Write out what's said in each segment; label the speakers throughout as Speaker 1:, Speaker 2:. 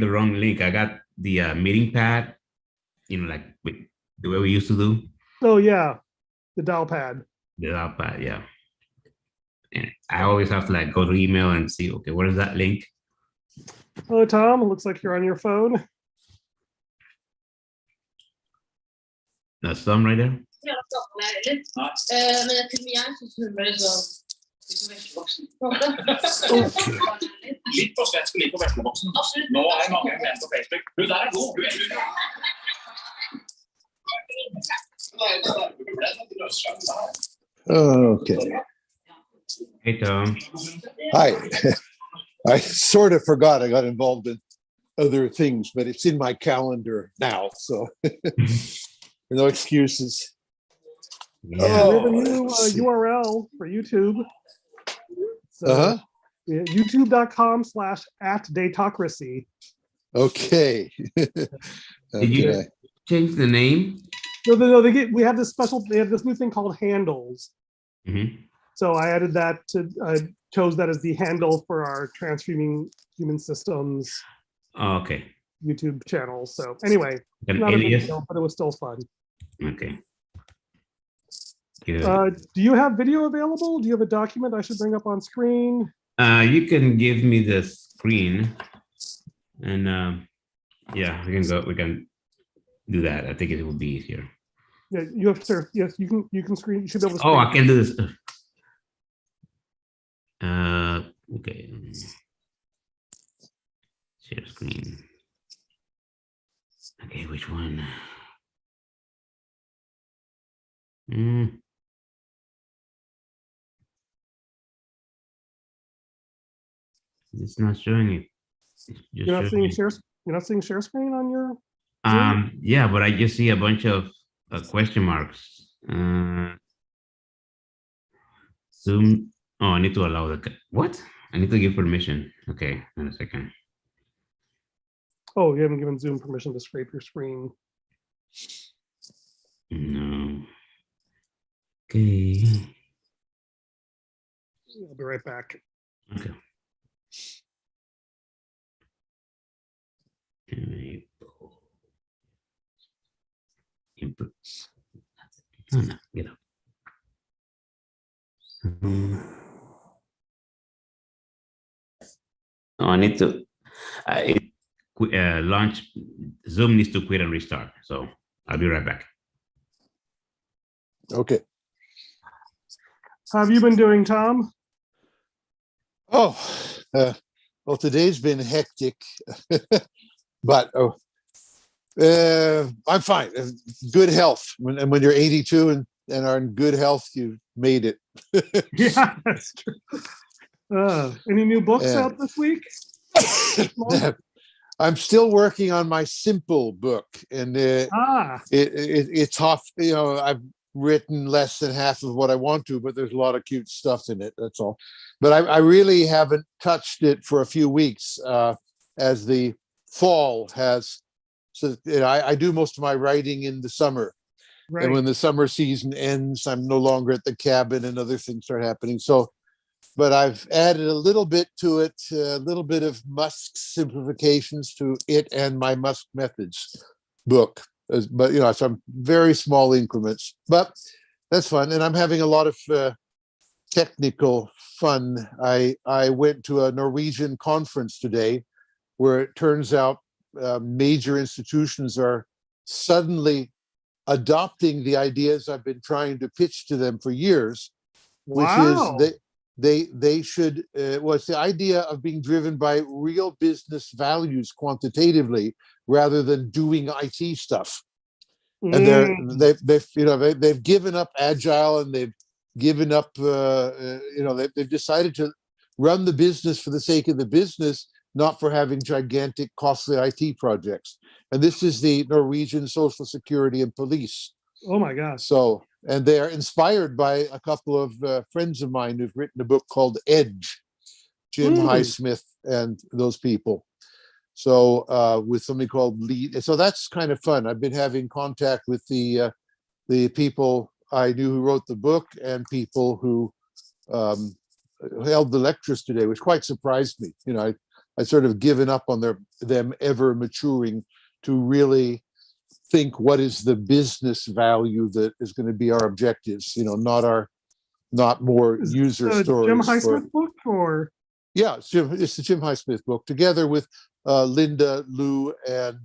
Speaker 1: the wrong link. I got the meeting pad, like the way we used to do
Speaker 2: Oh yeah, the dial pad.
Speaker 1: the pad, yeah. And I always have to like go to email and see, okay, what is that link?
Speaker 2: Hello, Tom. It looks like you're on your phone.
Speaker 1: That's some right there.
Speaker 3: Ja, dat kan geleidelijk. Maar dat kun je aansluiten bij zo.
Speaker 4: Litt på svensk og litt på vesleboksen.
Speaker 3: Absolutt.
Speaker 4: Nå er mange med på Facebook. Du, der er god. Du er slutt.
Speaker 5: Okay.
Speaker 1: Hey, Tom.
Speaker 5: Hi. I sort of forgot I got involved in other things, but it's in my calendar now, so no excuses.
Speaker 1: Yeah.
Speaker 2: We have a new URL for YouTube. So, yeah, youtube.com/@Datocracy.
Speaker 5: Okay.
Speaker 1: Did you change the name?
Speaker 2: No, we have this they have this new thing called handles.
Speaker 1: Mm-hmm.
Speaker 2: So I added that chose that as the handle for our Transfusing Human Systems
Speaker 1: Okay.
Speaker 2: YouTube channel. So anyway,
Speaker 1: An
Speaker 2: not a big
Speaker 1: alias?
Speaker 2: deal, but it was still fun.
Speaker 1: Okay. Good.
Speaker 2: Do you have video available? Do you have a document I should bring up on screen?
Speaker 1: You can give me the screen, and yeah, we can do that. I think it will be easier.
Speaker 2: Yeah, you have to. Yes, you can screen. You should be able to.
Speaker 1: Oh,
Speaker 2: screen.
Speaker 1: I can do this. Okay. Share screen. Okay, which one? It's not showing it.
Speaker 2: You're not seeing share. You're not seeing share screen on your.
Speaker 1: Yeah, but I just see a bunch of question marks. Zoom. Oh, I need to allow the what? I need to give permission. Okay, in a second.
Speaker 2: Oh, you haven't given Zoom permission to scrape your screen.
Speaker 1: No. Okay.
Speaker 2: I'll be right back.
Speaker 1: Okay. Input. No, get up. Oh, I need to launch. Zoom needs to quit and restart. So I'll be right back.
Speaker 5: Okay.
Speaker 2: How have you been doing, Tom?
Speaker 5: Oh, well, today's been hectic, but I'm fine. Good health. When you're 82 and are in good health, you've made it.
Speaker 2: Yeah, that's true. Any new books out this week?
Speaker 5: I'm still working on my simple book, and it's tough. I've written less than half of what I want to, but there's a lot of cute stuff in it. That's all. But I really haven't touched it for a few weeks, as the fall has. So I do most of my writing in the summer. Right. And when the summer season ends, I'm no longer at the cabin and other things start happening. So, but I've added a little bit to it, a little bit of Musk's simplifications to it and my Musk Methods book. But, some very small increments, but that's fun. And I'm having a lot of technical fun. I went to a Norwegian conference today where it turns out major institutions are suddenly adopting the ideas I've been trying to pitch to them for years, which is they should it's the idea of being driven by real business values quantitatively rather than doing IT stuff. And they've given up agile, and they've given up they've decided to run the business for the sake of the business, not for having gigantic costly IT projects. And this is the Norwegian Social Security and Police.
Speaker 2: Oh my gosh.
Speaker 5: So, and they are inspired by a couple of friends of mine who've written a book called Edge, Jim Highsmith and those people. So with somebody called Lead. So that's kind of fun. I've been having contact with the people I knew who wrote the book and people who held the lectures today, which quite surprised me. I sort of given up on them ever maturing to really think what is the business value that is going to be our objectives, not more
Speaker 2: Is
Speaker 5: user
Speaker 2: this a
Speaker 5: stories.
Speaker 2: Jim
Speaker 5: for-
Speaker 2: Highsmith book or?
Speaker 5: Yeah, it's the Jim Highsmith book, together with Linda Liu and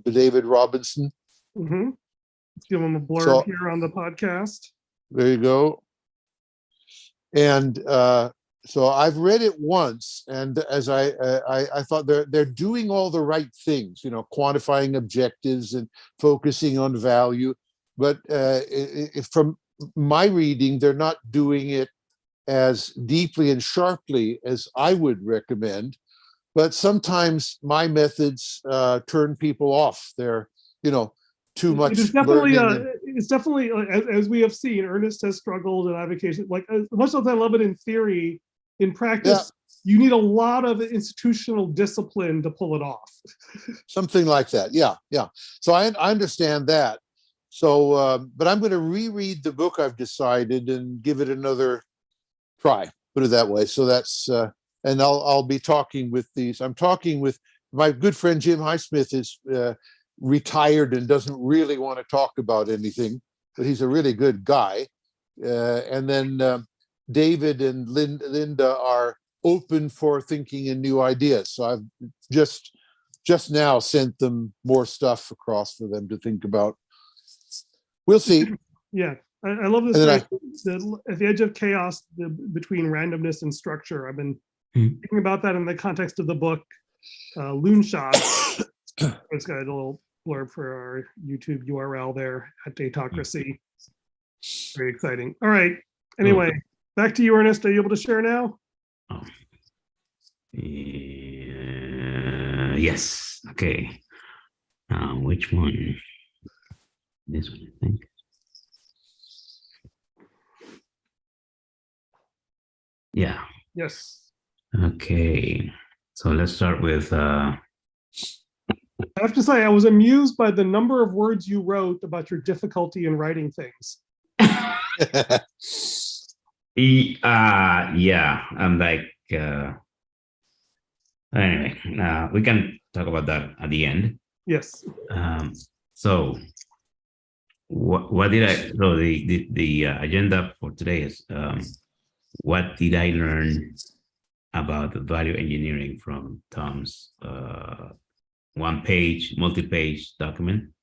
Speaker 5: David Robinson.
Speaker 2: Mhm. Give them a blurb
Speaker 5: So-
Speaker 2: here on the podcast.
Speaker 5: There you go. And so I've read it once, and as I thought they're doing all the right things, quantifying objectives and focusing on value. But from my reading, they're not doing it as deeply and sharply as I would recommend. But sometimes my methods turn people off. They're, too much.
Speaker 2: It is definitely,
Speaker 5: learning and-
Speaker 2: it's definitely, as we have seen, Ernest has struggled in advocacy. Like, as much as I love it in theory, in practice, you need a lot of institutional discipline to pull it off.
Speaker 5: Something like that. Yeah. So I understand that. So, but I'm going to reread the book, I've decided, and give it another try, put it that way. So that's, and I'll be talking with these. I'm talking with my good friend, Jim Highsmith is retired and doesn't really want to talk about anything, but he's a really good guy. And then David and Linda are open for thinking in new ideas. So I've just now sent them more stuff across for them to think about. We'll see.
Speaker 2: Yeah, I love this.
Speaker 5: And then
Speaker 2: At the edge of chaos between randomness and structure. I've been thinking about that in the context of the book Loonshot. It's got a little blurb for our YouTube URL there at Datocracy. Very exciting. All right. Anyway, back to you, Ernest. Are you able to share now?
Speaker 1: Oh. Yes. Okay. Which one? This one, I think. Yeah.
Speaker 2: Yes.
Speaker 1: Okay. So let's start with
Speaker 2: I have to say, I was amused by the number of words you wrote about your difficulty in writing things.
Speaker 1: yeah, I'm like anyway, we can talk about that at the end.
Speaker 2: Yes.
Speaker 1: So what did I, so the agenda for today is what did I learn about the value engineering from Tom's one-page, multi-page document,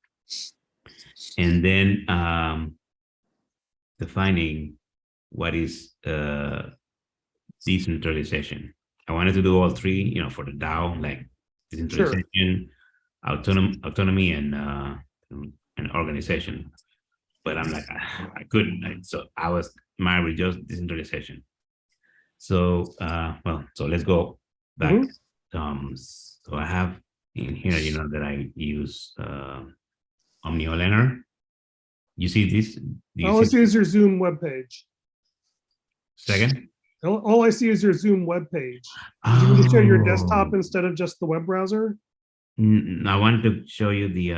Speaker 1: and then defining what is decentralization. I wanted to do all three, for the DAO, like decentralization, autonomy, and organization. But I'm like, I couldn't. So I was married with just decentralization. So, so let's go back. So I have in here, that I use OmnioLearner. You see this?
Speaker 2: All I see is your Zoom webpage.
Speaker 1: Second?
Speaker 2: All I see is your Zoom webpage. Did you want to share your desktop instead of just the web browser?
Speaker 1: I wanted to show you the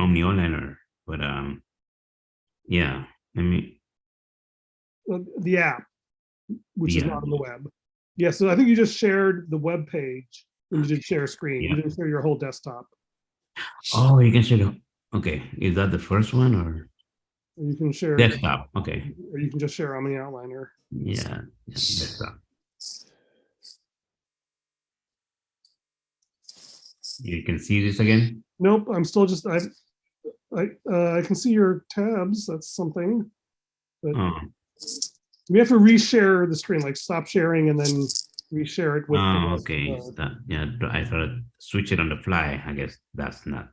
Speaker 1: OmnioLearner, but yeah, let me.
Speaker 2: The app, which is not on the web. Yeah, so I think you just shared the web page when you did share screen. You didn't share your whole desktop.
Speaker 1: Oh, you can share. Okay, is that the first one or?
Speaker 2: You can share
Speaker 1: desktop. Okay.
Speaker 2: Or you can just share OmniOutliner.
Speaker 1: Yeah, desktop. You can see this again?
Speaker 2: Nope, I'm still just I can see your tabs. That's something. But we have to reshare the screen, like stop sharing and then reshare it with.
Speaker 1: Okay. Yeah, I thought switch it on the fly. I guess that's not.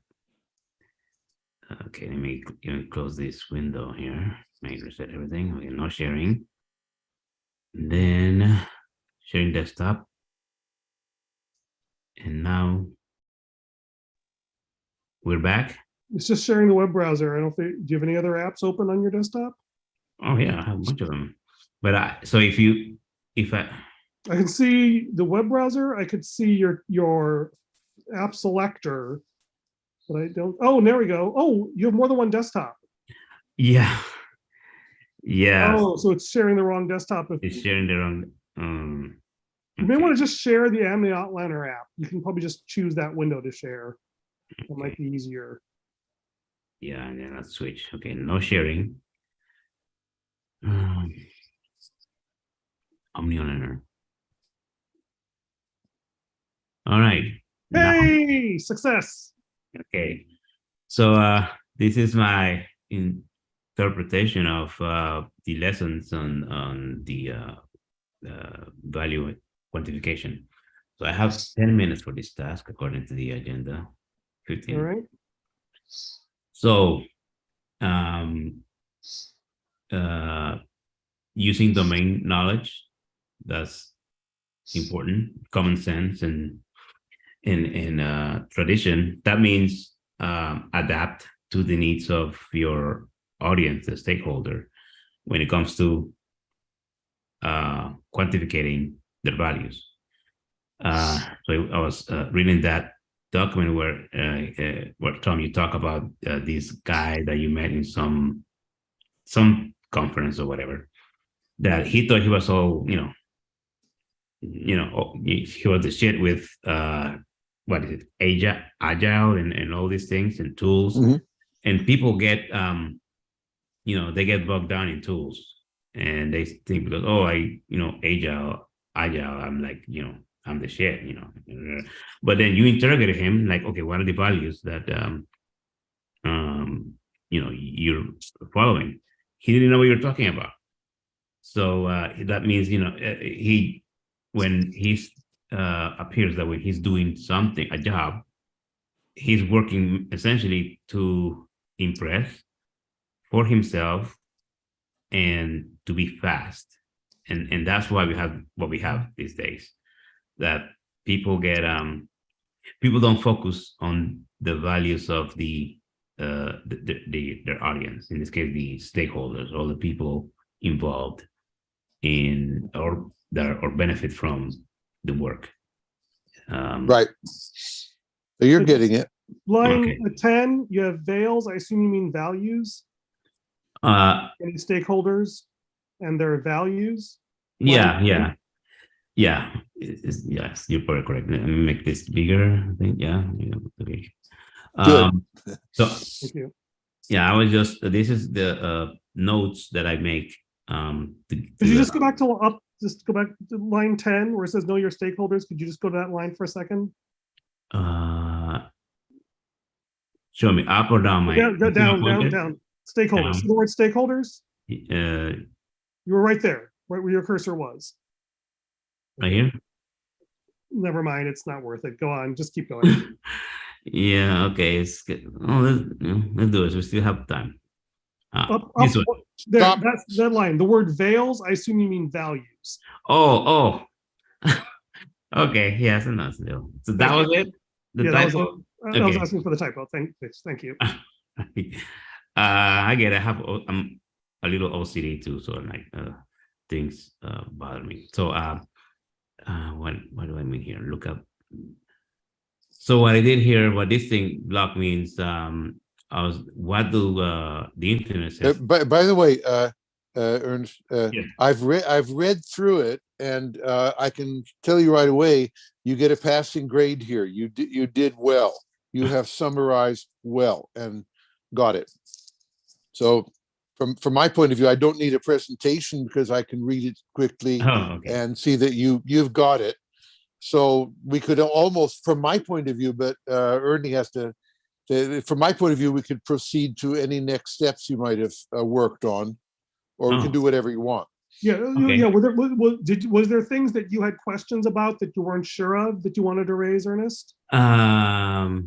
Speaker 1: Okay, let me close this window here. May reset everything. Okay, no sharing. And then sharing desktop. And now we're back.
Speaker 2: It's just sharing the web browser. I don't think. Do you have any other apps open on your desktop?
Speaker 1: Oh yeah, I have a bunch of them. But so if I
Speaker 2: can see the web browser, I could see your app selector, but I don't. Oh, there we go. Oh, you have more than one desktop.
Speaker 1: Yeah. Yeah.
Speaker 2: Oh, so it's sharing the wrong desktop.
Speaker 1: It's sharing the wrong.
Speaker 2: You may
Speaker 1: Okay.
Speaker 2: want to just share the Amni Outliner app. You can probably just choose that window to share. That might be easier.
Speaker 1: Yeah, and then let's switch. Okay, no sharing. Omnilearner. All right. Now,
Speaker 2: Hey, success.
Speaker 1: okay. So this is my interpretation of the lessons on the value quantification. So I have 10 minutes for this task according to the agenda. 15.
Speaker 2: All right.
Speaker 1: So using domain knowledge, that's important, common sense and tradition. That means adapt to the needs of your audience, the stakeholder, when it comes to quantifying their values. So I was reading that document where Tom, you talk about this guy that you met in some conference or whatever, that he thought he was all, he was the shit with what is it, agile and all these things and tools.
Speaker 5: Mhm.
Speaker 1: And people get they get bogged down in tools, and they think because agile, I'm like, I'm the shit, But then you interrogated him like, okay, what are the values that you're following? He didn't know what you're talking about. So that means, when he appears that when he's doing something, a job, he's working essentially to impress for himself and to be fast. And that's why we have what we have these days, that people get, people don't focus on the values of their audience, in this case, the stakeholders, all the people involved in or benefit from the work.
Speaker 5: Right. So you're getting it.
Speaker 2: Line
Speaker 1: Okay.
Speaker 2: 10, you have veils. I assume you mean values. Any stakeholders and their values.
Speaker 1: Yeah,
Speaker 2: Line 10.
Speaker 1: yeah. Yeah, yes, you're very correct. Let me make this bigger. I think, yeah. Okay. So
Speaker 2: Thank you.
Speaker 1: yeah, this is the notes that I make.
Speaker 2: Could you just go back to line 10 where it says know your stakeholders? Could you just go to that line for a second?
Speaker 1: Show me up or down, my
Speaker 2: Down. Stakeholders.
Speaker 1: Down.
Speaker 2: See the word stakeholders?
Speaker 1: You
Speaker 2: were right there, right where your cursor was.
Speaker 1: right here.
Speaker 2: Never mind, it's not worth it. Go on, just keep going.
Speaker 1: Yeah, okay. It's good. Oh, let's do it. We still have time. This one.
Speaker 2: There, that's that line. The word veils, I assume you mean values.
Speaker 1: Oh. Okay, yes, and that's still. So that was it. The typo.
Speaker 2: I was asking for the typo. Thank you.
Speaker 1: I get. I have. I'm a little OCD too, so like things bother me. So what do I mean here? Look up. So what I did here, what this thing block means, what do the internet says?
Speaker 5: By the way, Ernst,
Speaker 1: Yes.
Speaker 5: I've read through it, and I can tell you right away, you get a passing grade here. You did well. You have summarized well and got it. So from my point of view, I don't need a presentation because I can read it quickly and see that you've got it. So we could almost, from my point of view, but Ernie has to, from my point of view, we could proceed to any next steps you might have worked on, or we can do whatever you want.
Speaker 2: Yeah, yeah. Was there things that you had questions about that you weren't sure of that you wanted to raise, Ernest?
Speaker 1: Not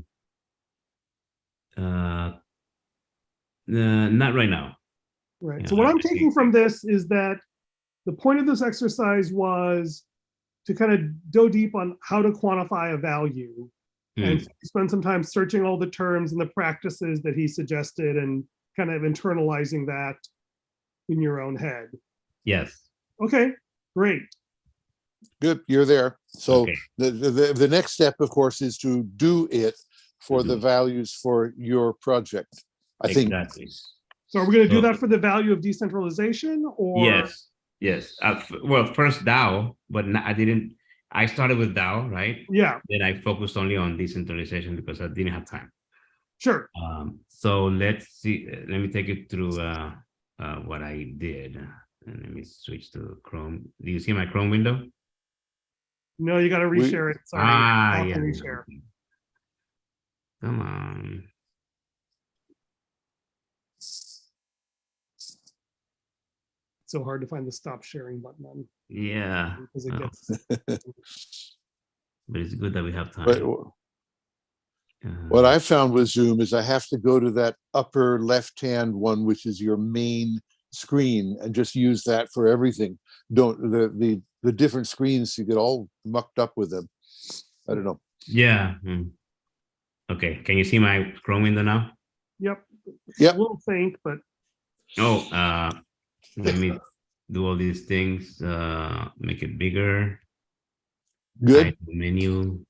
Speaker 1: right now.
Speaker 2: Right.
Speaker 1: Yeah,
Speaker 2: So what I'm taking from this is that the point of this exercise was to kind of go deep on how to quantify a value and spend some time searching all the terms and the practices that he suggested and kind of internalizing that in your own head.
Speaker 1: Yes.
Speaker 2: Okay, great.
Speaker 5: Good, you're there. So
Speaker 1: Okay.
Speaker 5: the next step, of course, is to do it for the values for your project. I think.
Speaker 1: Exactly.
Speaker 2: So are we going to do that for the value of decentralization, or?
Speaker 1: Yes. Well, first DAO, but I didn't. I started with DAO, right?
Speaker 2: Yeah,
Speaker 1: Then I focused only on decentralization because I didn't have time.
Speaker 2: sure.
Speaker 1: So let's see. Let me take you through what I did. And let me switch to Chrome. Do you see my Chrome window?
Speaker 2: No, you got to reshare it. Sorry. I'll have to
Speaker 1: Yeah.
Speaker 2: reshare.
Speaker 1: Come on.
Speaker 2: It's so hard to find the stop sharing button on
Speaker 1: Yeah.
Speaker 2: because it
Speaker 1: Well,
Speaker 2: gets.
Speaker 1: but it's good that we have time.
Speaker 5: But what I found with Zoom is I have to go to that upper left-hand one, which is your main screen, and just use that for everything. Don't the different screens, you get all mucked up with them. I don't know.
Speaker 1: Yeah. Okay. Can you see my Chrome window now?
Speaker 2: Yep. It's
Speaker 5: Yep.
Speaker 2: a little faint, but
Speaker 1: Oh, let me do all these things. Make it bigger.
Speaker 5: Good.
Speaker 1: Hide the menu.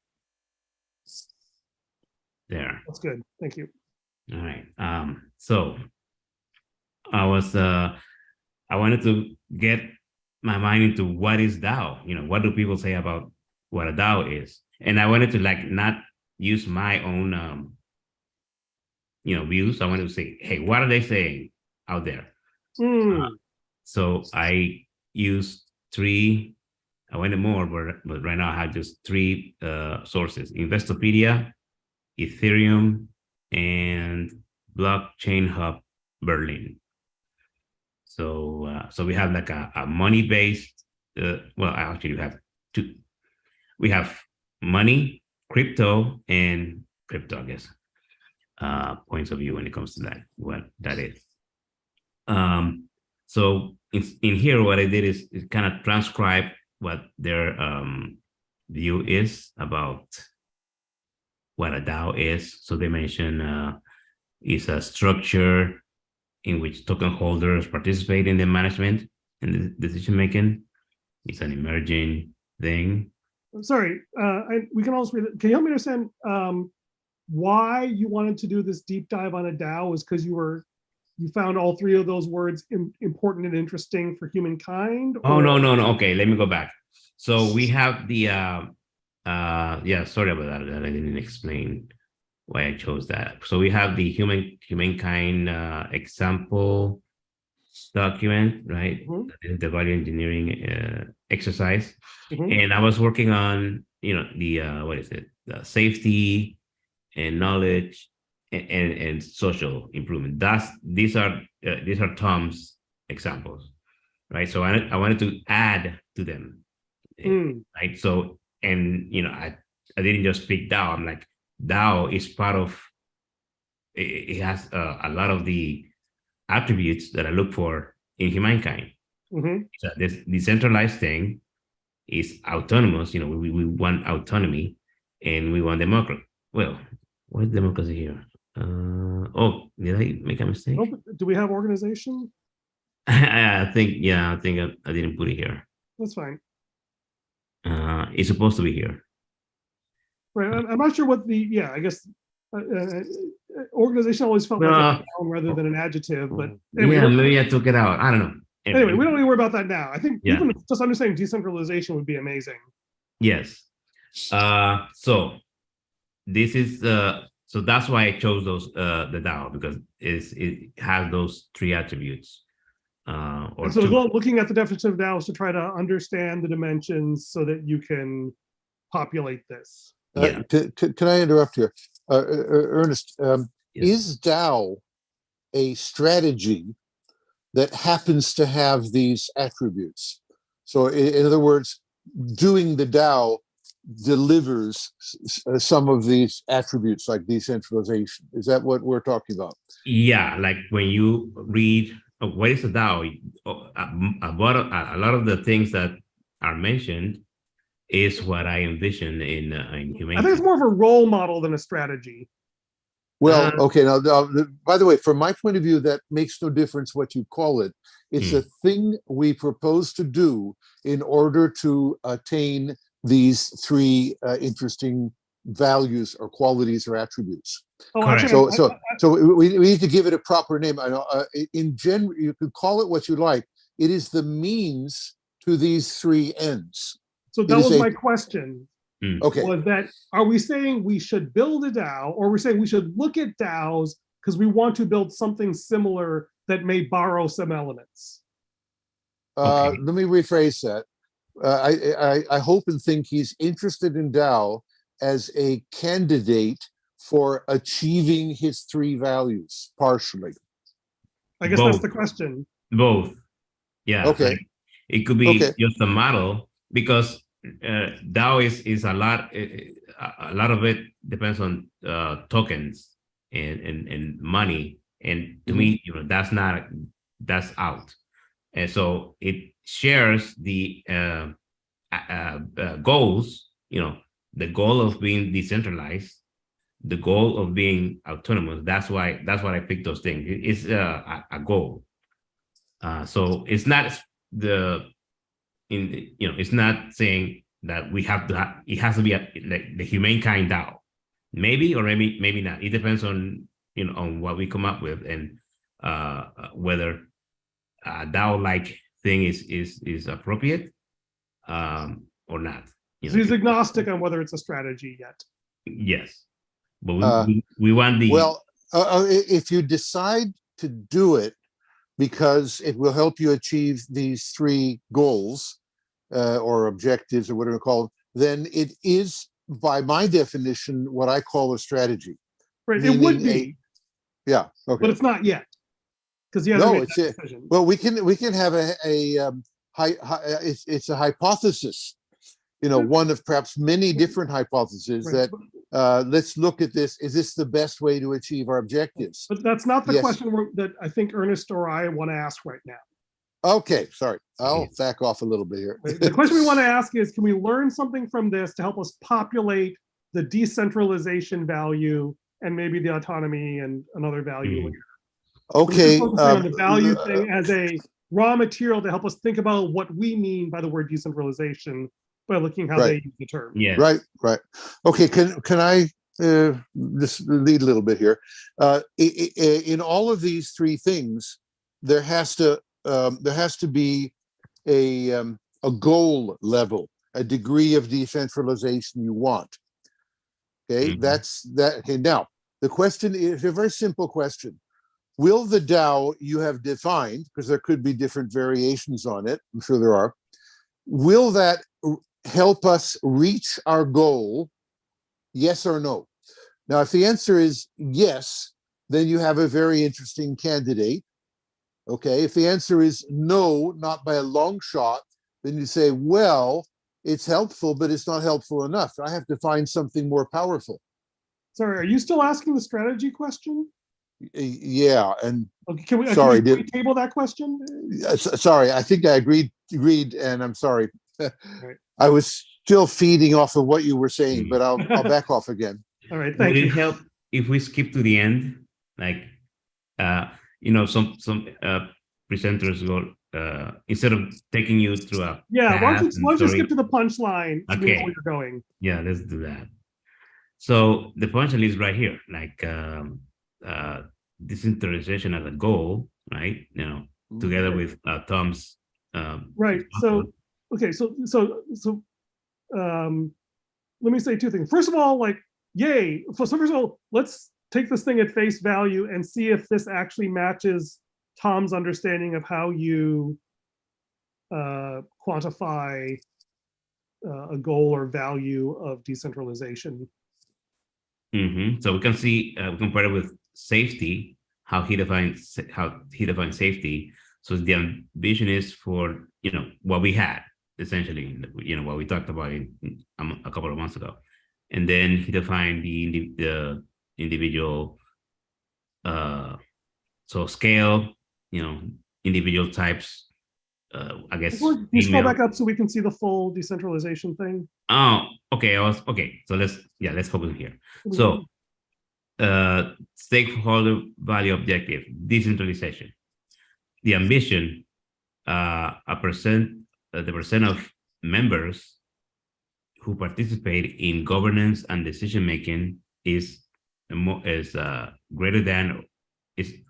Speaker 1: There.
Speaker 2: that's good. Thank you.
Speaker 1: All right. So I wanted to get my mind into what is DAO. What do people say about what a DAO is? And I wanted to not use my own views. I wanted to say, hey, what are they saying out there? So I used three. I wanted more, but right now I have just three sources: Investopedia, Ethereum, and Blockchain Hub Berlin. So we have a money-based. Well, actually, we have two. We have money, crypto, and crypto, I guess. Points of view when it comes to that. What that is. So in here, what I did is kind of transcribe what their view is about what a DAO is. So they mention is a structure in which token holders participate in the management and the decision making. It's an emerging thing.
Speaker 2: Sorry, we can also read it. Can you help me understand why you wanted to do this deep dive on a DAO? Is because you found all three of those words important and interesting for humankind?
Speaker 1: Oh, no. Okay, let me go back. So we have the yeah, sorry about that. I didn't explain why I chose that. So we have the humankind example document, right?
Speaker 2: Mm-hmm.
Speaker 1: The value engineering exercise.
Speaker 2: Mm-hmm.
Speaker 1: And I was working on, the what is it? The safety and knowledge and social improvement. These are Tom's examples, right? So I wanted to add to them, right? So, and I didn't just pick DAO. I'm like, DAO is part of. It has a lot of the attributes that I look for in humankind.
Speaker 2: Mm-hmm.
Speaker 1: So this decentralized thing is autonomous. We want autonomy, and we want democracy. Well, what is democracy here? Oh, did I make a mistake?
Speaker 2: Do we have organization?
Speaker 1: I think I didn't put it here.
Speaker 2: That's fine.
Speaker 1: It's supposed to be here.
Speaker 2: Right. I'm not sure what I guess organization always felt like a noun rather than an adjective, but anyway,
Speaker 1: yeah, maybe I took it out. I don't know.
Speaker 2: Anyway, we don't need to worry about that now. I think even just understanding decentralization would be amazing.
Speaker 1: Yes. So this is so that's why I chose those the DAO, because it has those three attributes.
Speaker 2: Or so the goal looking at the definition of DAO is to try to understand the dimensions so that you can populate this.
Speaker 5: Can I interrupt here? Ernest,
Speaker 1: yes.
Speaker 5: Is DAO a strategy that happens to have these attributes? So in other words, doing the DAO delivers some of these attributes like decentralization. Is that what we're talking about?
Speaker 1: Yeah, like when you read what is a DAO, a lot of the things that are mentioned is what I envision in humanity.
Speaker 2: I think it's more of a role model than a strategy.
Speaker 5: Well, okay. Now, by the way, from my point of view, that makes no difference what you call it. It's a thing we propose to do in order to attain these three interesting values or qualities or attributes.
Speaker 1: Correct.
Speaker 5: So we need to give it a proper name. I know, in general, you could call it what you like. It is the means to these three ends.
Speaker 2: So that
Speaker 5: It is
Speaker 2: was
Speaker 5: a-
Speaker 2: my question.
Speaker 5: Okay,
Speaker 2: Was that, are we saying we should build a DAO, or we're saying we should look at DAOs because we want to build something similar that may borrow some elements?
Speaker 1: Okay.
Speaker 5: let me rephrase that. I hope and think he's interested in DAO as a candidate for achieving his three values partially.
Speaker 2: I guess that's
Speaker 1: Both.
Speaker 2: the question.
Speaker 1: Both. Yeah.
Speaker 5: Okay.
Speaker 1: like, it could be
Speaker 5: Okay.
Speaker 1: just a model because DAO is a lot. A lot of it depends on tokens and money. And to me, that's out. And so it shares the goals. The goal of being decentralized, the goal of being autonomous. That's why I picked those things. It's a goal. So it's not it's not saying that we have to it has to be like the humane kind DAO. Maybe or maybe not. It depends on on what we come up with and whether a DAO like thing is appropriate or not.
Speaker 2: So he's agnostic on whether it's a strategy yet.
Speaker 1: Yes, but we want the
Speaker 5: Well, if you decide to do it because it will help you achieve these three goals or objectives or whatever you call it, then it is, by my definition, what I call a strategy.
Speaker 2: Right, it would
Speaker 5: Meaning
Speaker 2: be,
Speaker 5: Yeah. Okay.
Speaker 2: but it's not yet. Because he hasn't
Speaker 5: No,
Speaker 2: made that decision.
Speaker 5: Well, we can have it's a hypothesis. One of perhaps many different hypotheses
Speaker 2: Right.
Speaker 5: that let's look at this. Is this the best way to achieve our objectives?
Speaker 2: But that's not the
Speaker 5: Yes.
Speaker 2: question that I think Ernest or I want to ask right now.
Speaker 5: Okay, sorry. I'll back off a little bit here.
Speaker 2: The question we want to ask is, can we learn something from this to help us populate the decentralization value and maybe the autonomy and another value later?
Speaker 5: Okay.
Speaker 2: We're just focusing on the value thing as a raw material to help us think about what we mean by the word decentralization by looking how they
Speaker 5: Right.
Speaker 2: use the term.
Speaker 1: yeah.
Speaker 5: Right. Okay. Can I just lead a little bit here? In all of these three things, there has to be a goal level, a degree of decentralization you want. Okay,
Speaker 1: Mhm.
Speaker 5: that's that. Okay, now the question is a very simple question. Will the DAO you have defined, because there could be different variations on it, I'm sure there are, will that help us reach our goal? Yes or no? Now, if the answer is yes, then you have a very interesting candidate. Okay, if the answer is no, not by a long shot, then you say, well, it's helpful, but it's not helpful enough. I have to find something more powerful.
Speaker 2: Sorry, are you still asking the strategy question?
Speaker 5: Yeah, and
Speaker 2: Okay, can we,
Speaker 5: Sorry,
Speaker 2: can we table that question?
Speaker 5: sorry, I think I agreed, and I'm sorry. I was still feeding off of what you were saying, but I'll back off again.
Speaker 2: All right,
Speaker 1: Would
Speaker 2: thank
Speaker 1: it
Speaker 2: you.
Speaker 1: help if we skip to the end? Like, some presenters will instead of taking you through a
Speaker 2: Yeah, why
Speaker 1: path
Speaker 2: don't you
Speaker 1: and
Speaker 2: skip
Speaker 1: story-
Speaker 2: to the punchline so we know
Speaker 1: Okay.
Speaker 2: where you're going?
Speaker 1: Yeah, let's do that. So the punchline is right here, like decentralization as a goal, right? Together with Tom's.
Speaker 2: Right. So, okay. So, let me say two things. First of all, like, yay. So first of all, let's take this thing at face value and see if this actually matches Tom's understanding of how you quantify a goal or value of decentralization.
Speaker 1: So we can see, we compare it with safety, how he defines safety. So the ambition is for what we had essentially, what we talked about a couple of months ago, and then he defined the individual, so scale, individual types. I guess.
Speaker 2: Can you scroll back up so we can see the full decentralization thing?
Speaker 1: Oh, okay. Okay. So let's focus here. So, stakeholder value objective, decentralization. The ambition, the percent of members who participate in governance and decision making is greater than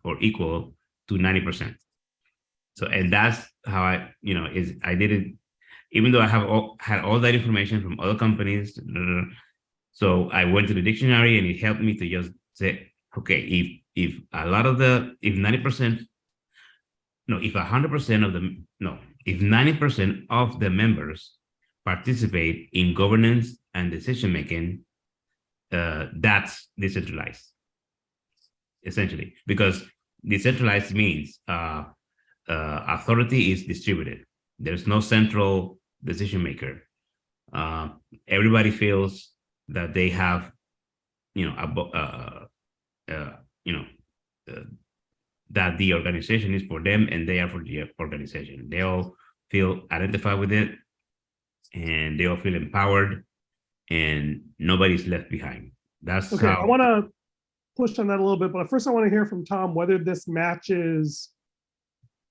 Speaker 1: or equal to 90%. So, and that's how I did it. even though I have had all that information from other companies. So I went to the dictionary and it helped me to just say, okay, if a lot of if 90%, no, if 100% of the, no, if 90% of the members participate in governance and decision making, that's decentralized, essentially, because decentralized means authority is distributed. There's no central decision maker. Everybody feels that they have, that the organization is for them and they are for the organization. They all feel identified with it and they all feel empowered and nobody's left behind. That's
Speaker 2: okay.
Speaker 1: how...
Speaker 2: I want to push on that a little bit, but first I want to hear from Tom whether this matches,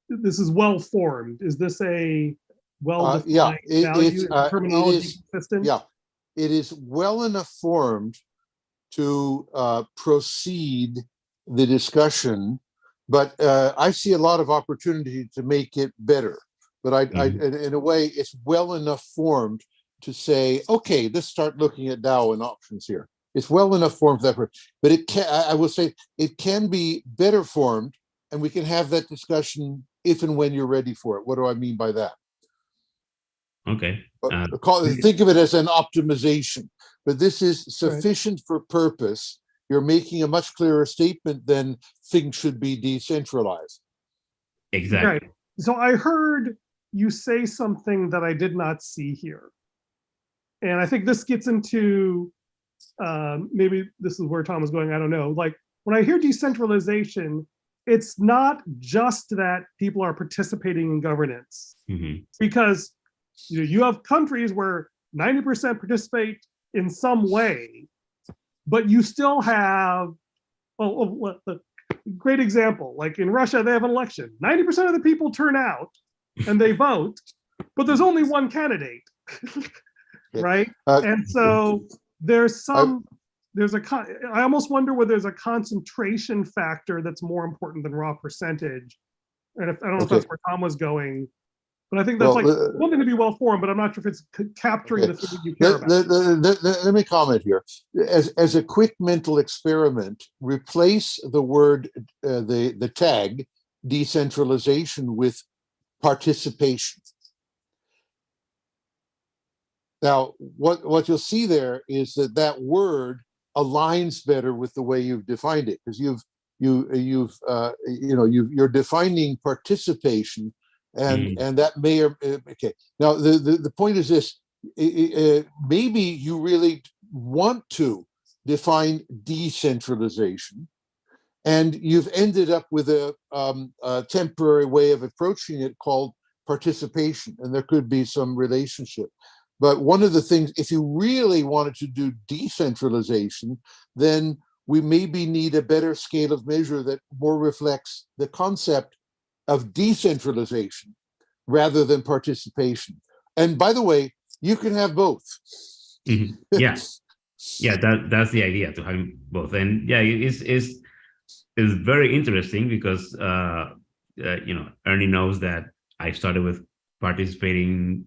Speaker 2: this is well formed. Is this a well defined value? Terminology consistent?
Speaker 5: Yeah, it is well enough formed to proceed the discussion, but I see a lot of opportunity to make it better. But in a way, it's well enough formed to say, okay, let's start looking at DAO and options here. It's well enough formed for that, but it can, I will say, it can be better formed, and we can have that discussion if and when you're ready for it. What do I mean by that?
Speaker 1: Okay.
Speaker 5: Think of it as an optimization, but this is sufficient for purpose. You're making a much clearer statement than things should be decentralized.
Speaker 1: Exactly.
Speaker 2: Right. So I heard you say something that I did not see here. And I think this gets into, maybe this is where Tom was going, I don't know. Like when I hear decentralization, it's not just that people are participating in governance, because you have countries where 90% participate in some way, but you still have, well, a great example, like in Russia, they have an election. 90% of the people turn out and they vote, but there's only one candidate, right? And so there's I almost wonder whether there's a concentration factor that's more important than raw percentage. And I don't know if that's where Tom was going, but I think that's one thing to be well formed, but I'm not sure if it's capturing the thing that you care about.
Speaker 5: Let me comment here. As a quick mental experiment, replace the word, the tag decentralization with participation. Now, what you'll see there is that word aligns better with the way you've defined it, because you're defining participation, and that may or okay. Now the point is this: maybe you really want to define decentralization, and you've ended up with a temporary way of approaching it called participation, and there could be some relationship. But one of the things, if you really wanted to do decentralization, then we maybe need a better scale of measure that more reflects the concept of decentralization rather than participation. And by the way, you can have both.
Speaker 1: Yes. Yeah, that's the idea, to have both. And yeah, it's very interesting because Ernie knows that I started with participatory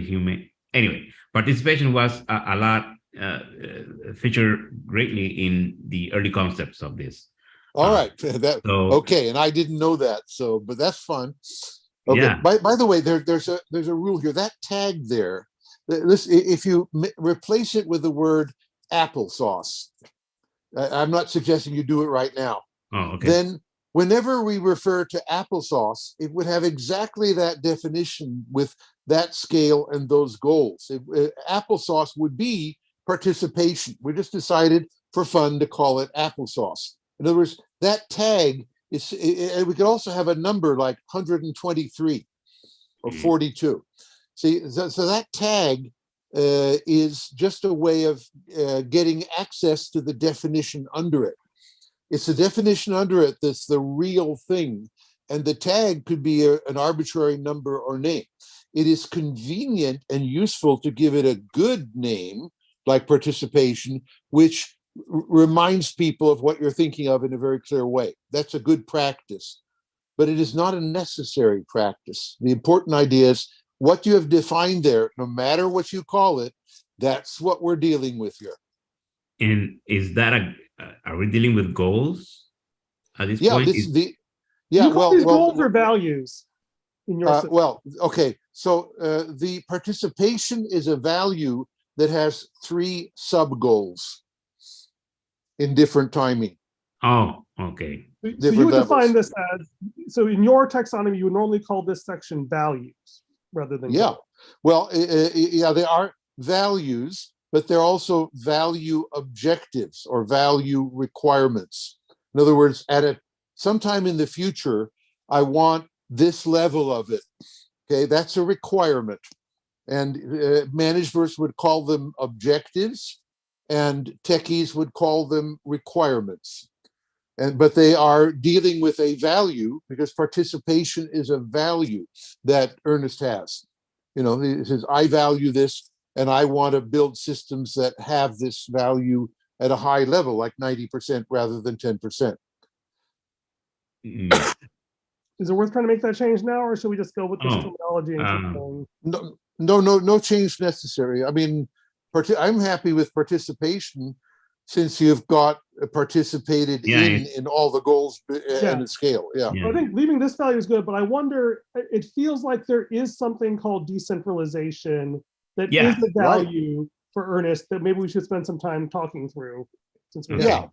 Speaker 1: human. Anyway, participation was a lot featured greatly in the early concepts of this.
Speaker 5: All right, okay, and I didn't know that, but that's fun. Okay. Yeah. By the way, there's a rule here. That tag there, if you replace it with the word applesauce, I'm not suggesting you do it right now.
Speaker 1: Oh, okay.
Speaker 5: Then whenever we refer to applesauce, it would have exactly that definition with that scale and those goals. Applesauce would be participation. We just decided for fun to call it applesauce. In other words, that tag is, we could also have a number like 123 or 42. See, so that tag is just a way of getting access to the definition under it. It's the definition under it that's the real thing. And the tag could be an arbitrary number or name. It is convenient and useful to give it a good name, like participation, which reminds people of what you're thinking of in a very clear way. That's a good practice. but it is not a necessary practice. The important idea is what you have defined there, no matter what you call it, that's what we're dealing with here.
Speaker 1: And is that are we dealing with goals at this
Speaker 5: Yeah,
Speaker 1: point?
Speaker 5: this is the, yeah,
Speaker 2: You call
Speaker 5: well,
Speaker 2: these goals or values in your system?
Speaker 5: well, okay. So the participation is a value that has 3 sub goals in different timing.
Speaker 1: Oh, okay.
Speaker 2: So you
Speaker 5: different
Speaker 2: would define
Speaker 5: levels.
Speaker 2: this as, so in your taxonomy, you would normally call this section values rather than
Speaker 5: Yeah.
Speaker 2: goals.
Speaker 5: Well, yeah, they are values, but they're also value objectives or value requirements. In other words, sometime in the future, I want this level of it. Okay, that's a requirement. And managers would call them objectives, and techies would call them requirements. But they are dealing with a value because participation is a value that Ernest has. You know, he says, I value this and I want to build systems that have this value at a high level, like 90% rather than 10%.
Speaker 1: Mm.
Speaker 2: Is it worth trying to make that change now, or should we just go with this
Speaker 1: Oh,
Speaker 2: terminology and keep going?
Speaker 5: No change necessary. I mean, I'm happy with participation since you've got participated in all the goals and the scale. Yeah.
Speaker 1: Yeah.
Speaker 2: I think leaving this value is good, but I wonder, it feels like there is something called decentralization that is a value for Ernest that maybe we should spend some time talking through. Since we have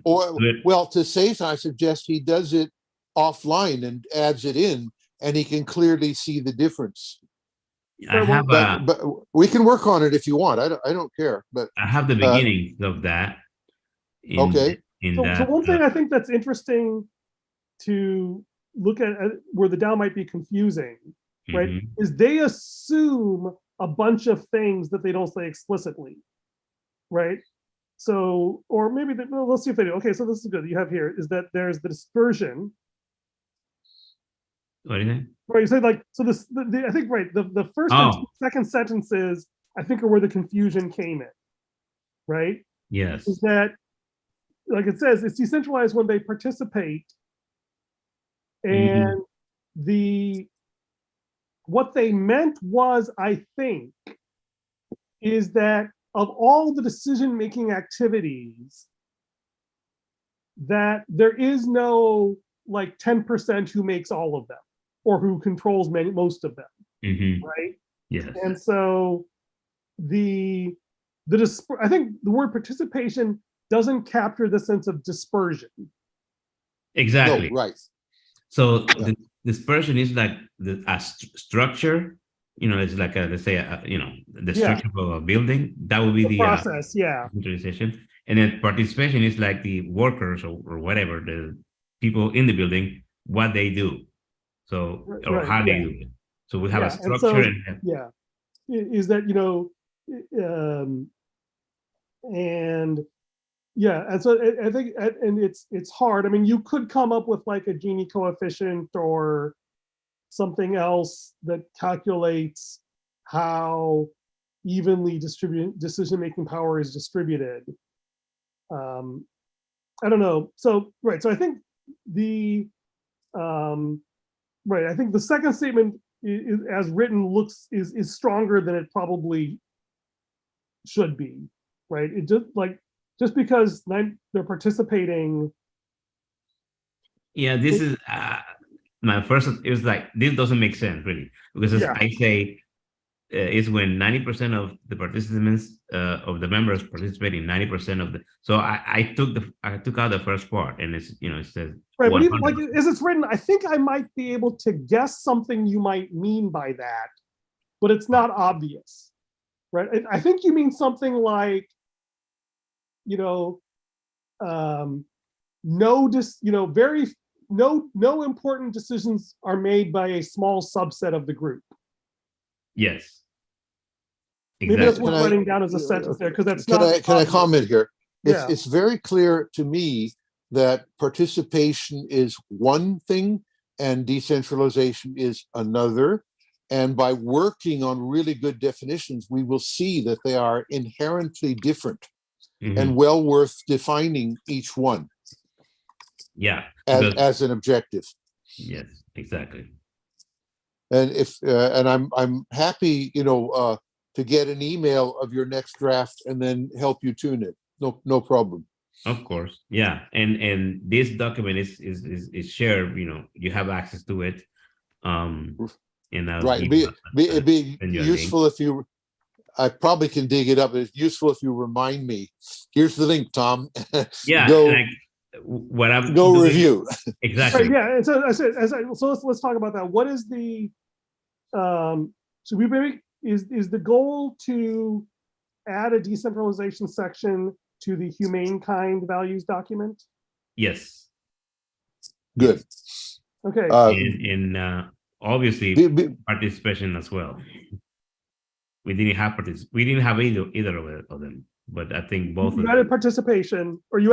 Speaker 5: well, to say so, I suggest he does it offline and adds it in, and he can clearly see the difference.
Speaker 1: I have
Speaker 5: but we can work on it if you want. I don't care. But
Speaker 1: I have the beginning of that.
Speaker 5: Okay.
Speaker 2: So one thing I think that's interesting to look at where the DAO might be confusing, right, is they assume a bunch of things that they don't say explicitly, right? So, or maybe let's see if they do. Okay, so this is good. You have here is that there's the dispersion.
Speaker 1: What do you think?
Speaker 2: Right, you say like, so this, I think, right, the first and second sentences, I think, are where the confusion came in, right?
Speaker 1: Yes.
Speaker 2: Is that, like it says, it's decentralized when they participate, and what they meant was, I think, is that of all the decision-making activities, that there is no like 10% who makes all of them, or who controls most of them, right?
Speaker 1: Yes.
Speaker 2: And so I think the word participation doesn't capture the sense of dispersion.
Speaker 1: Exactly.
Speaker 5: No, right.
Speaker 1: So the dispersion is like a structure. You know, it's like let's say the structure of a building. That would be the
Speaker 2: process.
Speaker 1: Centralization, and then participation is like the workers or whatever, the people in the building, what they do. So or how they do it. So we have a structure
Speaker 2: is that, you know, and so I think, and it's hard. I mean, you could come up with like a Gini coefficient or something else that calculates how evenly decision-making power is distributed. I don't know. So so I think I think the second statement is, as written, is stronger than it probably should be, right? It just because they're participating.
Speaker 1: Yeah, this is my first. It was like, this doesn't make sense really, because I say is when 90% of the participants of the members participate in 90% of the. So I took out the first part, and it's, you know, it says
Speaker 2: right. But even, like as it's written, I think I might be able to guess something you might mean by that, but it's not obvious, right? I think you mean something like, you know, no important decisions are made by a small subset of the group.
Speaker 1: Yes.
Speaker 2: Exactly. Maybe that's what writing down as a sentence there, because that's not.
Speaker 5: Can I comment here? It's very clear to me that participation is one thing and decentralization is another. And by working on really good definitions, we will see that they are inherently different and well worth defining each one.
Speaker 1: Yeah.
Speaker 5: As an objective.
Speaker 1: Yes, exactly.
Speaker 5: And I'm happy, to get an email of your next draft and then help you tune it. No problem.
Speaker 1: Of course, yeah, and this document is shared. You have access to it. And I'll
Speaker 5: Right.
Speaker 1: give
Speaker 5: It'd be
Speaker 1: send you a link.
Speaker 5: useful if you. I probably can dig it up. It's useful if you remind me. Here's the link, Tom.
Speaker 1: Yeah,
Speaker 5: Go
Speaker 1: like what I'm
Speaker 5: go
Speaker 1: doing-
Speaker 5: review.
Speaker 1: exactly.
Speaker 2: Right, yeah, and so let's talk about that. What is the so we maybe is the goal to add a decentralization section to the humane kind values document?
Speaker 1: Yes,
Speaker 5: Good.
Speaker 2: Okay,
Speaker 1: and obviously participation as well. We didn't have either of them, but I think both of
Speaker 2: you
Speaker 1: them.
Speaker 2: added participation, or you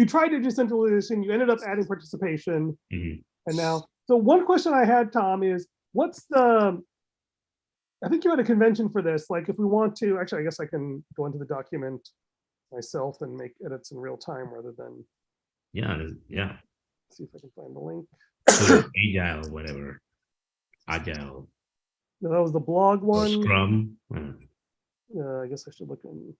Speaker 2: tried to decentralization, you ended up adding participation,
Speaker 1: Mhm.
Speaker 2: and now, so one question I had, Tom, is I think you had a convention for this, like if we want to, actually, I guess I can go into the document myself and make edits in real time rather than,
Speaker 1: Yeah.
Speaker 2: see if I can find the link.
Speaker 1: Agile, whatever. Agile.
Speaker 2: No, that was the blog one.
Speaker 1: Scrum.
Speaker 2: I guess I should look in.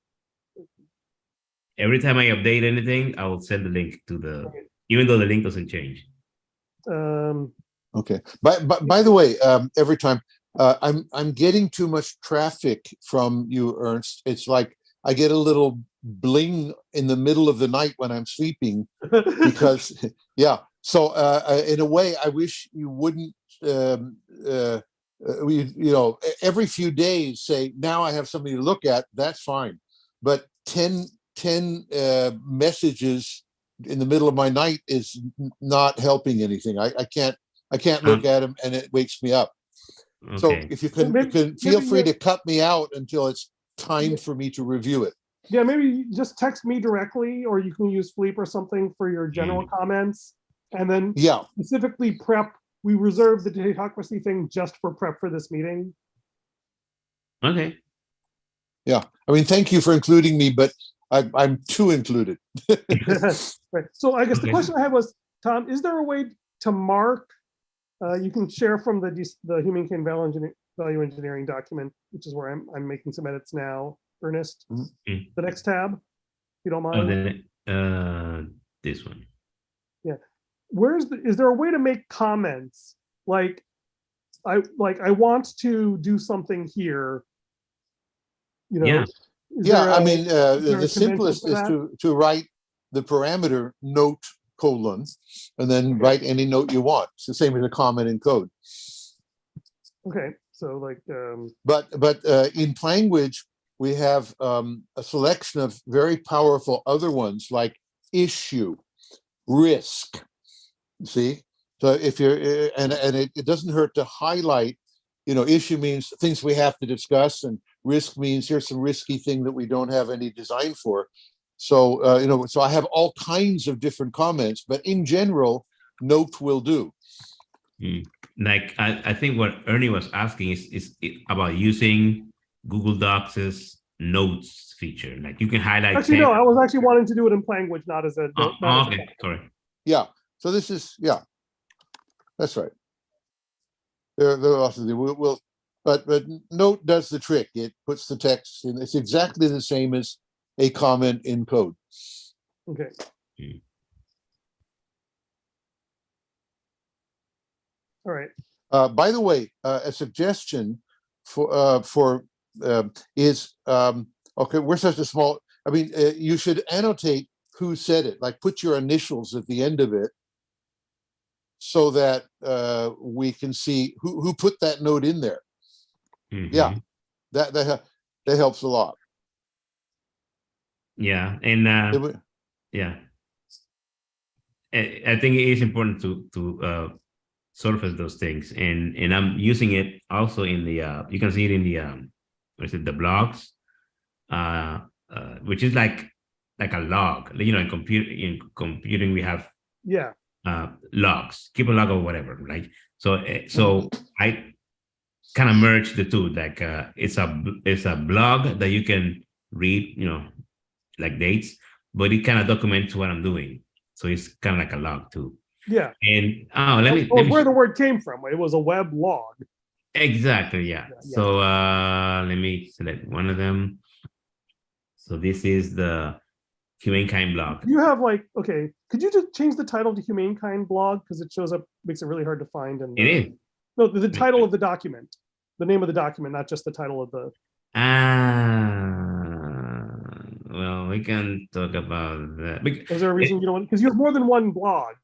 Speaker 1: Every time I update anything, I will send the link to even though the link doesn't change.
Speaker 5: Okay. By the way, every time I'm getting too much traffic from you, Ernst. It's like I get a little bling in the middle of the night when I'm sleeping because yeah. So in a way, I wish you wouldn't. Every few days say, now I have something to look at. That's fine, but 10 messages in the middle of my night is not helping anything. I can't look at them, and it wakes me up.
Speaker 1: Okay.
Speaker 5: So if you can, feel free to cut me out until it's time for me to review it.
Speaker 2: Yeah, maybe you just text me directly, or you can use Fleep or something for your general comments, and then specifically prep. We reserve the Datacracy thing just for prep for this meeting.
Speaker 1: Okay.
Speaker 5: Yeah, I mean, thank you for including me, but I'm too included.
Speaker 2: Right. So I guess the question I had was, Tom, is there a way to mark? You can share from the Human Value Engineering document, which is where I'm making some edits now. Ernest, the next tab, if you don't mind.
Speaker 1: This one.
Speaker 2: Yeah. Is there a way to make comments? Like I want to do something here.
Speaker 1: Yeah.
Speaker 5: I mean, the simplest is to write the parameter note : and then write any note you want. It's the same as a comment in code.
Speaker 2: Okay, so like.
Speaker 5: But in language, we have a selection of very powerful other ones like issue, risk. See, so if you're and it doesn't hurt to highlight. Issue means things we have to discuss, and risk means here's some risky thing that we don't have any design for. So so I have all kinds of different comments, but in general, note will do.
Speaker 1: Like I think what Ernie was asking is about using Google Docs' notes feature. Like you can highlight.
Speaker 2: Actually, no, I was actually wanting to do it in language, not as a.
Speaker 1: Okay, sorry.
Speaker 5: Yeah. So this is that's right. There also will, but note does the trick. It puts the text in. It's exactly the same as a comment in code.
Speaker 2: Okay. All right.
Speaker 5: By the way, a suggestion is okay. We're such a small. I mean, you should annotate who said it. Like put your initials at the end of it, so that we can see who put that note in there. Yeah, that helps a lot.
Speaker 1: Yeah, and yeah, I think it is important to surface those things, and I'm using it also in the you can see it in the the blogs, which is like a log. In computing we have logs, keep a log or whatever, right? So I kind of merge the two. Like it's a blog that you can read, like dates, but it kind of documents what I'm doing. So it's kind of like a log too.
Speaker 2: Yeah.
Speaker 1: And let me,
Speaker 2: Well, where the word came from. It was a web log.
Speaker 1: exactly, yeah.
Speaker 2: Yeah.
Speaker 1: So let me select one of them. So this is the Humankind blog.
Speaker 2: You have like, okay, could you just change the title to Humankind blog? Because it shows up, makes it really hard to find. And
Speaker 1: It is.
Speaker 2: no, the title of the document, the name of the document, not just the title of the.
Speaker 1: Well, we can talk about that.
Speaker 2: Is there a reason you don't want? Because you have more than one blog,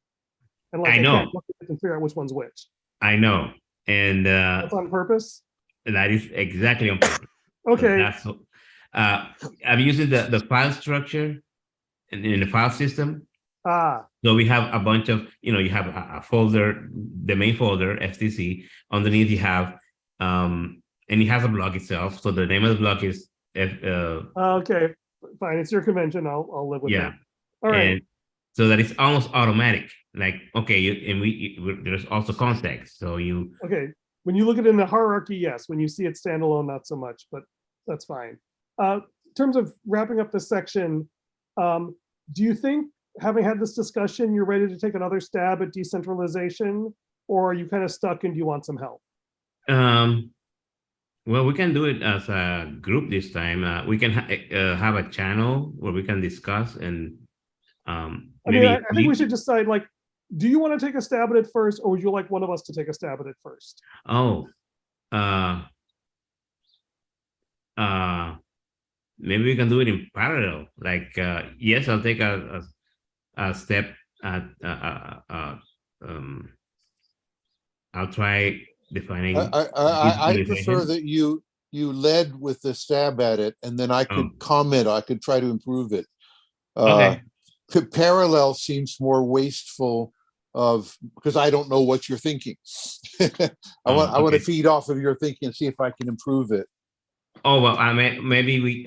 Speaker 2: and like
Speaker 1: I know.
Speaker 2: can't look at it and figure out which one's which.
Speaker 1: I know, and
Speaker 2: That's on purpose.
Speaker 1: that is exactly on purpose.
Speaker 2: Okay.
Speaker 1: That's I'm using the file structure in the file system. So we have a bunch of, you have a folder, the main folder, FTC. Underneath you have, and it has a blog itself. So the name of the blog is
Speaker 2: okay, fine. It's your convention. I'll live with
Speaker 1: yeah.
Speaker 2: that. All right.
Speaker 1: And so that it's almost automatic. Like, okay, there's also context. So
Speaker 2: okay. When you look at it in the hierarchy, yes. When you see it standalone, not so much, but that's fine. In terms of wrapping up this section, do you think, having had this discussion, you're ready to take another stab at decentralization, or are you kind of stuck and do you want some help?
Speaker 1: Well, we can do it as a group this time. We can have a channel where we can discuss and
Speaker 2: I think we should decide, like, do you want to take a stab at it first, or would you like one of us to take a stab at it first?
Speaker 1: Oh, maybe we can do it in parallel. Like, yes, I'll take a step at I'll try defining.
Speaker 5: I prefer that you led with the stab at it, and then I could comment. I could try to improve it.
Speaker 1: Okay.
Speaker 5: Parallel seems more wasteful because I don't know what you're thinking. I want to feed off of your thinking and see if I can improve it.
Speaker 1: Oh, well, maybe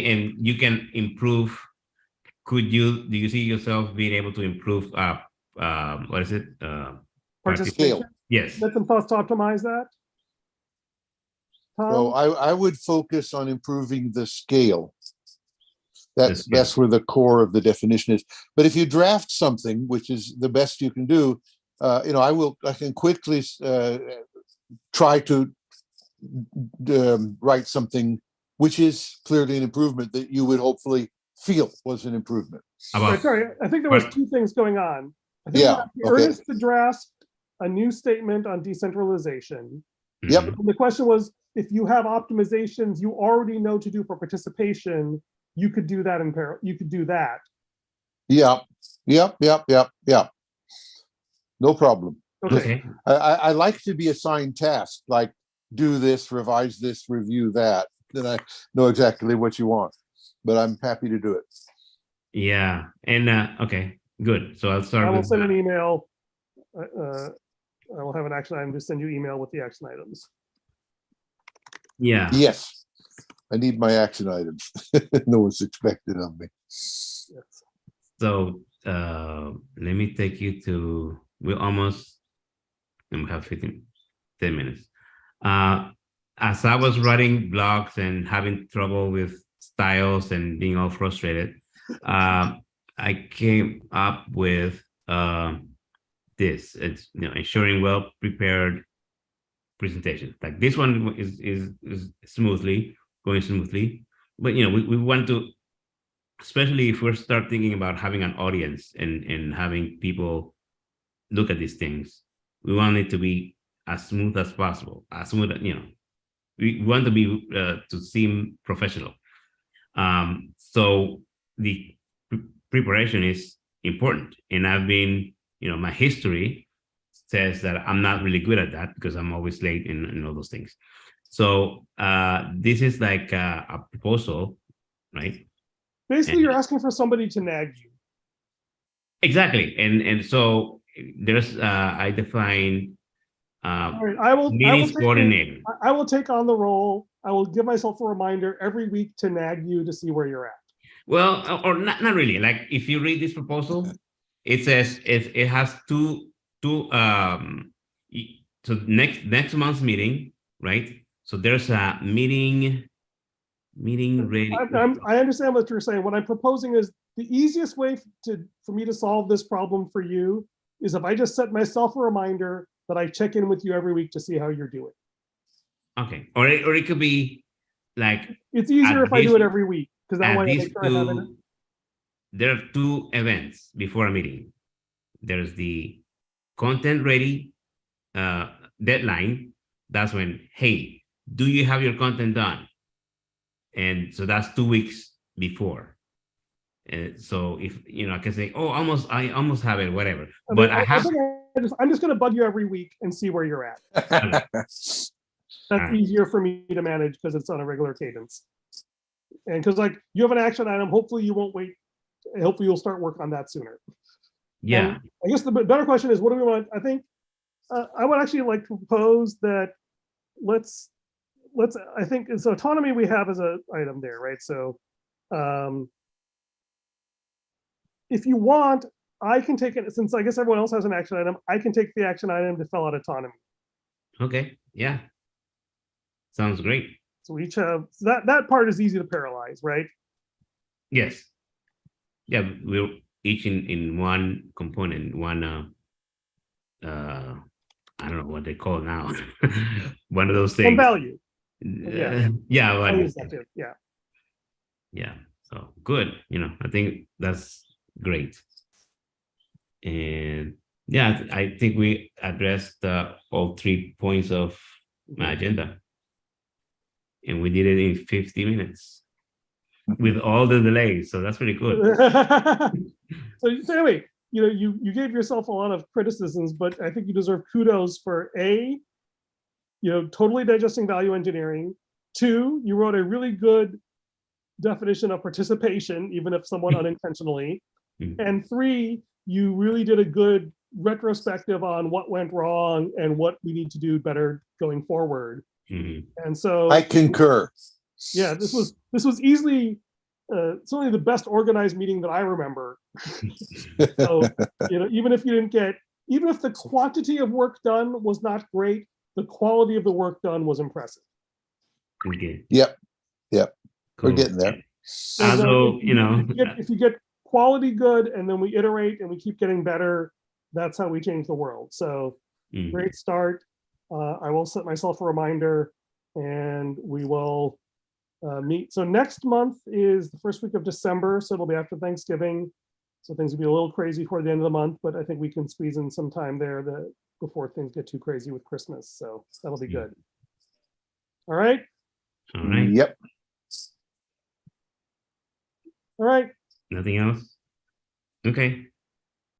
Speaker 1: and you can improve. Do you see yourself being able to improve what is it?
Speaker 2: Participation?
Speaker 1: Yes.
Speaker 2: Let some thoughts to optimize that.
Speaker 5: So I would focus on improving the scale. That's where the core of the definition is. But if you draft something, which is the best you can do, I can quickly try to write something which is clearly an improvement that you would hopefully feel was an improvement.
Speaker 2: Sorry, I think there was two things going on. I think Ernest to draft a new statement on decentralization.
Speaker 5: Yep.
Speaker 2: And the question was, if you have optimizations you already know to do for participation, you could do that in parallel. You could do that.
Speaker 5: Yep. No problem.
Speaker 2: Okay.
Speaker 5: I like to be assigned tasks, like do this, revise this, review that. Then I know exactly what you want, but I'm happy to do it.
Speaker 1: Yeah. And okay, good. So I'll start.
Speaker 2: I will send an email. I will have an action item to send you email with the action items.
Speaker 1: Yeah.
Speaker 5: Yes. I need my action items. No one's expected of me.
Speaker 2: Yes.
Speaker 1: So let me take you to, we have 10 minutes. As I was writing blogs and having trouble with styles and being all frustrated, I came up with this. It's ensuring well prepared presentation. Like this one is going smoothly, but we want to, especially if we start thinking about having an audience and having people look at these things, we want it to be as smooth as possible. As smooth, we want to be to seem professional. So the preparation is important, and I've been, my history says that I'm not really good at that because I'm always late in all those things. So this is like a proposal, right?
Speaker 2: Basically, you're asking for somebody to nag you.
Speaker 1: Exactly, and so there's I define
Speaker 2: right, I will take on the role. I will give myself a reminder every week to nag you to see where you're at.
Speaker 1: Well, or not really. Like if you read this proposal, it says it has two so next month's meeting, right? So there's a meeting ready.
Speaker 2: I understand what you're saying. What I'm proposing is the easiest way for me to solve this problem for you is if I just set myself a reminder that I check in with you every week to see how you're doing.
Speaker 1: Okay. Or it could be like
Speaker 2: It's easier
Speaker 1: At
Speaker 2: if I do it
Speaker 1: least-
Speaker 2: every week because that
Speaker 1: at
Speaker 2: way I
Speaker 1: these
Speaker 2: make sure I have it.
Speaker 1: two, there are two events before a meeting. There's the content ready deadline. That's when, hey, do you have your content done? And so that's 2 weeks before. So if I can say, oh, I almost have it, whatever. But I have
Speaker 2: think I'm just going to bug you every week and see where you're at. That's
Speaker 1: Alright.
Speaker 2: easier for me to manage because it's on a regular cadence. And because like you have an action item, hopefully you won't wait. Hopefully you'll start work on that sooner.
Speaker 1: yeah.
Speaker 2: I guess the better question is, what do we want? I think I would actually like to propose that let's I think it's autonomy we have as an item there, right? So if you want, I can take it, since I guess everyone else has an action item, I can take the action item to fill out autonomy.
Speaker 1: Okay. Yeah. Sounds great.
Speaker 2: So we each have, so that part is easy to paralyze, right?
Speaker 1: Yes. Yeah, we're each in one component, one I don't know what they call it now. One of those things.
Speaker 2: One value.
Speaker 1: Yeah,
Speaker 2: Value
Speaker 1: one,
Speaker 2: is that too, yeah.
Speaker 1: yeah. So good. I think that's great. And yeah, I think we addressed all 3 points of my agenda. And we did it in 50 minutes with all the delays. So that's pretty good.
Speaker 2: So anyway, you gave yourself a lot of criticisms, but I think you deserve kudos for totally digesting value engineering. 2, you wrote a really good definition of participation, even if somewhat unintentionally. And 3, you really did a good retrospective on what went wrong and what we need to do better going forward. And so
Speaker 5: I concur.
Speaker 2: yeah, this was easily certainly the best organized meeting that I remember. So even if the quantity of work done was not great, the quality of the work done was impressive.
Speaker 1: Okay.
Speaker 5: Yep. We're
Speaker 1: Cool.
Speaker 5: getting there.
Speaker 2: And,
Speaker 1: Although,
Speaker 2: if you get quality good and then we iterate and we keep getting better, that's how we change the world. So great start. I will set myself a reminder and we will meet. So next month is the first week of December, so it'll be after Thanksgiving. So things will be a little crazy for the end of the month, but I think we can squeeze in some time there before things get too crazy with Christmas. So that'll be good. All right.
Speaker 1: All right.
Speaker 5: Yep.
Speaker 2: All right.
Speaker 1: Nothing else? Okay.